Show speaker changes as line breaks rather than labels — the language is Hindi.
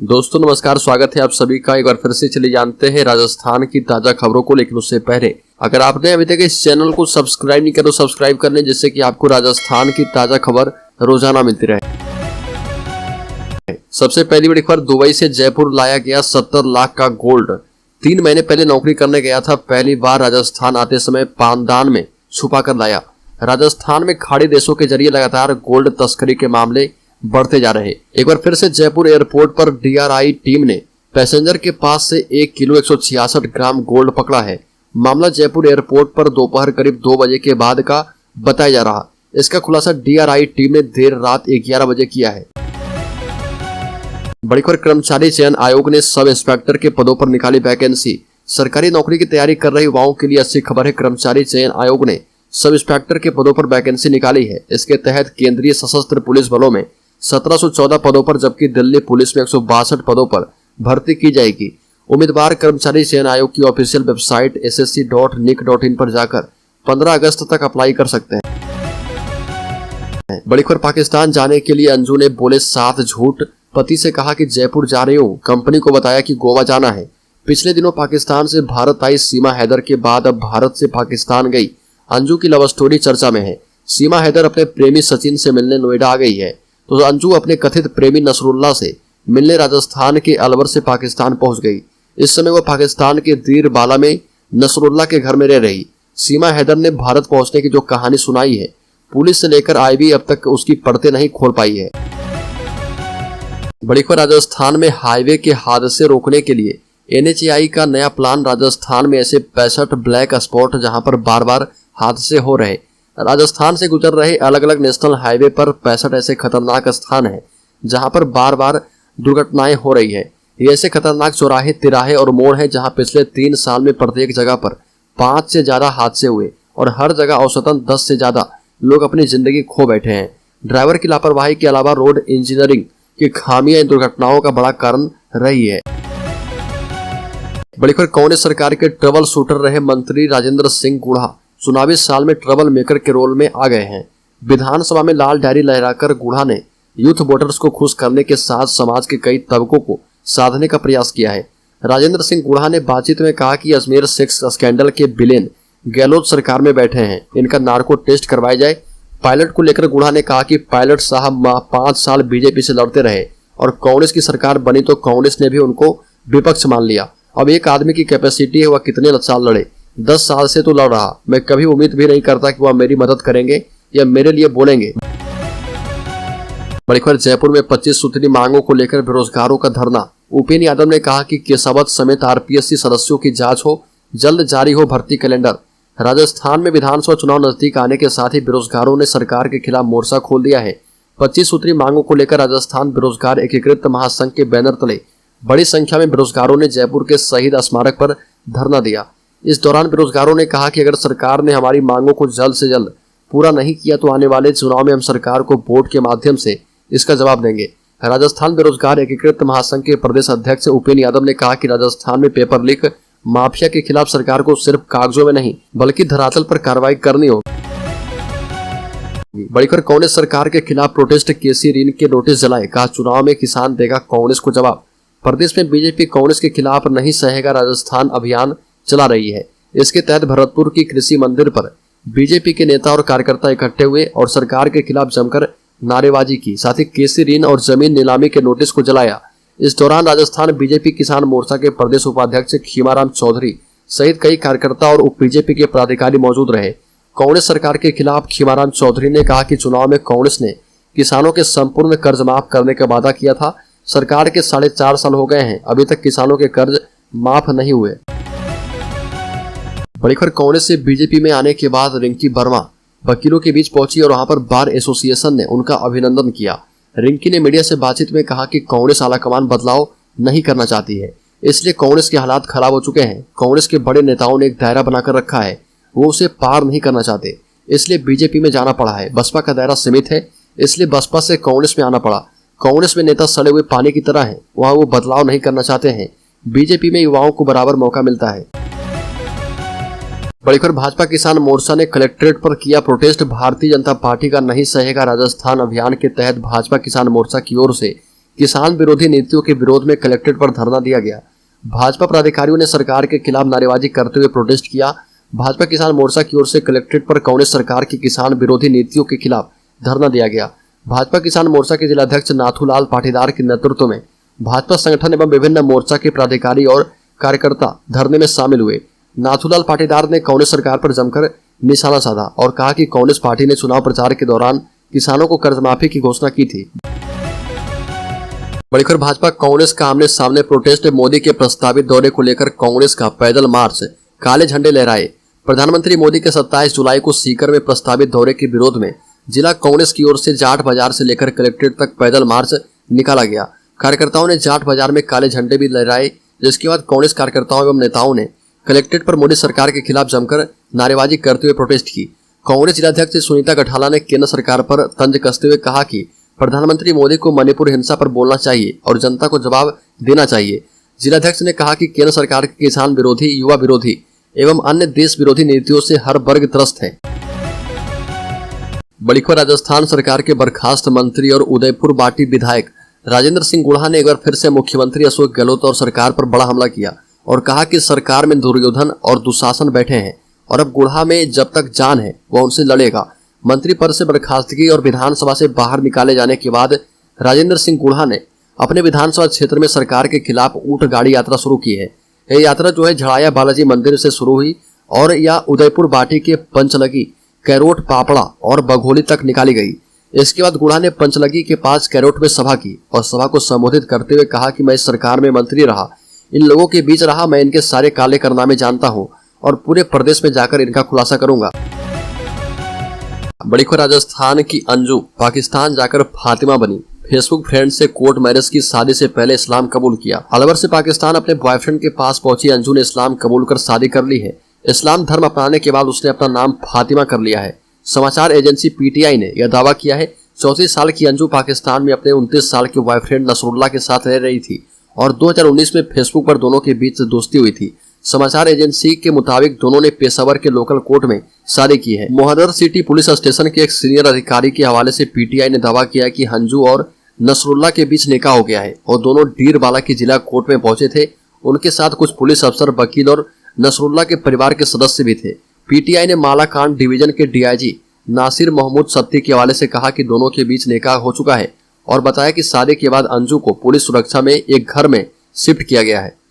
दोस्तों नमस्कार, स्वागत है आप सभी का। एक बार फिर से चलिए जानते हैं राजस्थान की ताजा खबरों को। लेकिन उससे पहले अगर आपने अभी तक इस चैनल को सब्सक्राइब नहीं किया तो सब्सक्राइब कर लें, जिससे कि आपको राजस्थान की ताजा खबर रोजाना मिलती रहे। सबसे पहली बड़ी खबर, दुबई से जयपुर लाया गया 70 लाख का गोल्ड। 3 महीने पहले नौकरी करने गया था, पहली बार राजस्थान आते समय पानदान में छुपा कर लाया। राजस्थान में खाड़ी देशों के जरिए लगातार गोल्ड तस्करी के मामले बढ़ते जा रहे। एक बार फिर से जयपुर एयरपोर्ट पर DRI टीम ने पैसेंजर के पास से 1 किलो 166 ग्राम गोल्ड पकड़ा है। मामला जयपुर एयरपोर्ट पर दोपहर करीब 2 बजे के बाद का बताया जा रहा। इसका खुलासा DRI टीम ने देर रात 11 बजे किया है। बड़ी खबर, कर्मचारी चयन आयोग ने सब इंस्पेक्टर के पदों पर निकाली वैकेंसी। सरकारी नौकरी की तैयारी कर रहे युवाओं के लिए अच्छी खबर है। कर्मचारी चयन आयोग ने सब इंस्पेक्टर के पदों पर वैकेंसी निकाली है। इसके तहत केंद्रीय सशस्त्र पुलिस बलों में 1714 पदों पर, जबकि दिल्ली पुलिस में 162 पदों पर भर्ती की जाएगी। उम्मीदवार कर्मचारी चयन आयोग की ऑफिशियल वेबसाइट ssc.nic.in पर जाकर 15 अगस्त तक अप्लाई कर सकते हैं। बड़ी खबर, पाकिस्तान जाने के लिए अंजू ने बोले 7 झूठ। पति से कहा कि जयपुर जा रही हूँ, कंपनी को बताया कि गोवा जाना है। पिछले दिनों पाकिस्तान से भारत आई सीमा हैदर के बाद अब भारत से पाकिस्तान गई अंजू की लव स्टोरी चर्चा में है। सीमा हैदर अपने प्रेमी सचिन से मिलने नोएडा आ गई है, तो अंजू अपने कथित प्रेमी नसरुल्ला से मिलने राजस्थान के अलवर से पाकिस्तान पहुंच गई। इस समय वह पाकिस्तान के दीरबाला में नसरुल्ला के घर में रह रही। सीमा हैदर ने भारत पहुंचने की जो कहानी सुनाई है, पुलिस से लेकर IB अब तक उसकी परतें नहीं खोल पाई है। बड़ी खबर, राजस्थान में हाईवे के हादसे रोकने के लिए NHAI का नया प्लान। राजस्थान में ऐसे 65 ब्लैक स्पॉट जहां पर बार बार हादसे हो रहे। राजस्थान से गुजर रहे अलग अलग नेशनल हाईवे पर 65 ऐसे खतरनाक स्थान हैं जहां पर बार बार दुर्घटनाएं हो रही है। ये ऐसे खतरनाक चौराहे, तिराहे और मोड़ हैं जहां पिछले 3 साल में प्रत्येक जगह पर 5 से ज्यादा हादसे हुए और हर जगह औसतन 10 से ज्यादा लोग अपनी जिंदगी खो बैठे हैं। ड्राइवर की लापरवाही के अलावा रोड इंजीनियरिंग की खामियां इन दुर्घटनाओं का बड़ा कारण रही है। बड़ी खबर, कांग्रेस सरकार के ट्रबल शूटर रहे मंत्री राजेंद्र सिंह गुढ़ा चुनावी साल में ट्रबल मेकर के रोल में आ गए हैं। विधानसभा में लाल डायरी लहराकर गुढ़ा ने यूथ वोटर्स को खुश करने के साथ समाज के कई तबकों को साधने का प्रयास किया है। राजेंद्र सिंह गुढ़ा ने बातचीत में कहा कि अजमेर सेक्स स्कैंडल के विलेन गहलोत सरकार में बैठे हैं, इनका नार्को टेस्ट करवाया जाए। पायलट को लेकर गुढ़ा ने कहा कि पायलट साहब 5 साल बीजेपी से लड़ते रहे और कांग्रेस की सरकार बनी तो कांग्रेस ने भी उनको विपक्ष मान लिया। अब एक आदमी की कैपेसिटी है, वह कितने साल लड़े, 10 साल से तो लड़ रहा। मैं कभी उम्मीद भी नहीं करता कि वह मेरी मदद करेंगे या मेरे लिए बोलेंगे। बड़ी खबर, जयपुर में 25 सूत्री मांगों को लेकर बेरोजगारों का धरना। उपेंद्र यादव ने कहा कि केसावत समेत RPSC सदस्यों की जांच हो, जल्द जारी हो भर्ती कैलेंडर। राजस्थान में विधानसभा चुनाव नजदीक आने के साथ ही बेरोजगारों ने सरकार के खिलाफ मोर्चा खोल दिया है। 25 सूत्री मांगों को लेकर राजस्थान बेरोजगार एकीकृत महासंघ के बैनर तले बड़ी संख्या में बेरोजगारों ने जयपुर के शहीद स्मारक पर धरना दिया। इस दौरान बेरोजगारों ने कहा कि अगर सरकार ने हमारी मांगों को जल्द से जल्द पूरा नहीं किया तो आने वाले चुनाव में हम सरकार को वोट के माध्यम से इसका जवाब देंगे। राजस्थान बेरोजगार एकीकृत महासंघ के प्रदेश अध्यक्ष उपेंद्र यादव ने कहा कि राजस्थान में पेपर लीक माफिया के खिलाफ सरकार को सिर्फ कागजों में नहीं बल्कि धरातल पर कार्रवाई करनी होगी। बड़ी खबर, कांग्रेस सरकार के खिलाफ प्रोटेस्ट, केसी रीन के नोटिस जलाए, कहा चुनाव में किसान देगा कांग्रेस को जवाब। प्रदेश में बीजेपी कांग्रेस के खिलाफ नहीं सहेगा राजस्थान अभियान चला रही है। इसके तहत भरतपुर की कृषि मंदिर पर बीजेपी के नेता और कार्यकर्ता इकट्ठे हुए और सरकार के खिलाफ जमकर नारेबाजी की, साथ ही केसी ऋण और जमीन नीलामी के नोटिस को जलाया। इस दौरान राजस्थान बीजेपी किसान मोर्चा के प्रदेश उपाध्यक्ष खीमाराम चौधरी सहित कई कार्यकर्ता और उप बीजेपी के पदाधिकारी मौजूद रहे। कांग्रेस सरकार के खिलाफ खीमाराम चौधरी ने कहा कि चुनाव में कांग्रेस ने किसानों के संपूर्ण कर्ज माफ करने का वादा किया था। सरकार के 4.5 साल हो गए हैं, अभी तक किसानों के कर्ज माफ नहीं हुए। बड़ी खबर, कांग्रेस से बीजेपी में आने के बाद रिंकी वर्मा वकीलों के बीच पहुंची और वहां पर बार एसोसिएशन ने उनका अभिनंदन किया। रिंकी ने मीडिया से बातचीत में कहा कि कांग्रेस आलाकमान बदलाव नहीं करना चाहती है, इसलिए कांग्रेस के हालात खराब हो चुके हैं। कांग्रेस के बड़े नेताओं ने एक दायरा बनाकर रखा है, वो उसे पार नहीं करना चाहते, इसलिए बीजेपी में जाना पड़ा है। बसपा का दायरा सीमित है, इसलिए बसपा से कांग्रेस में आना पड़ा। कांग्रेस में नेता सड़े हुए पानी की तरह हैं, वहां वो बदलाव नहीं करना चाहते हैं। बीजेपी में युवाओं को बराबर मौका मिलता है। बड़ी खबर, भाजपा किसान मोर्चा ने कलेक्ट्रेट पर किया प्रोटेस्ट। भारतीय जनता पार्टी का नहीं सहेगा राजस्थान अभियान के तहत भाजपा किसान मोर्चा की ओर से किसान विरोधी नीतियों के विरोध में कलेक्ट्रेट पर धरना दिया गया। भाजपा पदाधिकारियों ने सरकार के खिलाफ नारेबाजी करते हुए प्रोटेस्ट किया। भाजपा किसान मोर्चा की ओर से कलेक्ट्रेट पर कांग्रेस सरकार की किसान विरोधी नीतियों के खिलाफ धरना दिया गया। भाजपा किसान मोर्चा के जिलाध्यक्ष नाथूलाल पाटीदार के नेतृत्व में भाजपा संगठन एवं विभिन्न मोर्चा के पदाधिकारी और कार्यकर्ता धरने में शामिल हुए। नाथूलाल पाटीदार ने कांग्रेस सरकार पर जमकर निशाना साधा और कहा कि कांग्रेस पार्टी ने चुनाव प्रचार के दौरान किसानों को कर्ज माफी की घोषणा की थी। बड़ी खबर भाजपा कांग्रेस का आमने सामने प्रोटेस्ट। मोदी के प्रस्तावित दौरे को लेकर कांग्रेस का पैदल मार्च, काले झंडे लहराए। प्रधानमंत्री मोदी के 27 जुलाई को सीकर में प्रस्तावित दौरे के विरोध में जिला कांग्रेस की ओर से जाट बाजार से लेकर कलेक्ट्रेट तक पैदल मार्च निकाला गया। कार्यकर्ताओं ने जाट बाजार में काले झंडे भी लहराए, जिसके बाद कांग्रेस कार्यकर्ताओं एवं नेताओं ने कलेक्ट्रेट पर मोदी सरकार के खिलाफ जमकर नारेबाजी करते हुए प्रोटेस्ट की। कांग्रेस जिलाध्यक्ष सुनीता गठाला ने केंद्र सरकार पर तंज कसते हुए कहा कि प्रधानमंत्री मोदी को मणिपुर हिंसा पर बोलना चाहिए और जनता को जवाब देना चाहिए। जिलाध्यक्ष ने कहा कि केंद्र सरकार के किसान विरोधी, युवा विरोधी एवं अन्य देश विरोधी नीतियों से हर वर्ग त्रस्त है। बड़ी खबर राजस्थान सरकार के बर्खास्त मंत्री और उदयपुर बाटी विधायक राजेंद्र सिंह गुढ़ा ने एक बार फिर से मुख्यमंत्री अशोक गहलोत और सरकार पर बड़ा हमला किया और कहा कि सरकार में दुर्योधन और दुशासन बैठे हैं और अब गुढ़ा में जब तक जान है वह उनसे लड़ेगा। मंत्री पद से बर्खास्तगी और विधानसभा से बाहर निकाले जाने के बाद राजेंद्र सिंह गुढ़ा ने अपने विधानसभा क्षेत्र में सरकार के खिलाफ ऊंट गाड़ी यात्रा शुरू की है। यह यात्रा जो है झड़ाया बालाजी मंदिर से शुरू हुई और यह उदयपुर बाटी के पंचलगी, कैरोट, पापड़ा और बघोली तक निकाली गई। इसके बाद गुढ़ा ने पंचलगी के पास कैरोट में सभा की और सभा को संबोधित करते हुए कहा कि मैं इस सरकार में मंत्री रहा, इन लोगों के बीच रहा, मैं इनके सारे काले कारनामे जानता हूं और पूरे प्रदेश में जाकर इनका खुलासा करूंगा। बड़ी खबर राजस्थान की अंजू पाकिस्तान जाकर फातिमा बनी। फेसबुक फ्रेंड से कोर्ट मैरिज की शादी से पहले इस्लाम कबूल किया। अलवर से पाकिस्तान अपने बॉयफ्रेंड के पास पहुंची अंजू ने इस्लाम कबूल कर शादी कर ली है। इस्लाम धर्म अपनाने के बाद उसने अपना नाम फातिमा कर लिया है। समाचार एजेंसी पीटीआई ने यह दावा किया है। 34 साल की अंजू पाकिस्तान में अपने 29 साल के बॉयफ्रेंड नसरुल्लाह के साथ रह रही थी और 2019 में फेसबुक पर दोनों के बीच दोस्ती हुई थी। समाचार एजेंसी के मुताबिक दोनों ने पेशावर के लोकल कोर्ट में शादी की है। मोहर्रर सिटी पुलिस स्टेशन के एक सीनियर अधिकारी के हवाले से पीटीआई ने दावा किया कि अंजू और नसरुल्लाह के बीच निकाह हो गया है और दोनों डीरबाला की जिला कोर्ट में पहुंचे थे। उनके साथ कुछ पुलिस अफसर, वकील और नसरुल्लाह के परिवार के सदस्य भी थे। पीटीआई ने मालाकांड डिवीजन के डीआईजी नासिर मोहम्मद सत्ती के हवाले से कहा कि दोनों के बीच निकाह हो चुका है और बताया कि शादी के बाद अंजू को पुलिस सुरक्षा में एक घर में शिफ्ट किया गया है।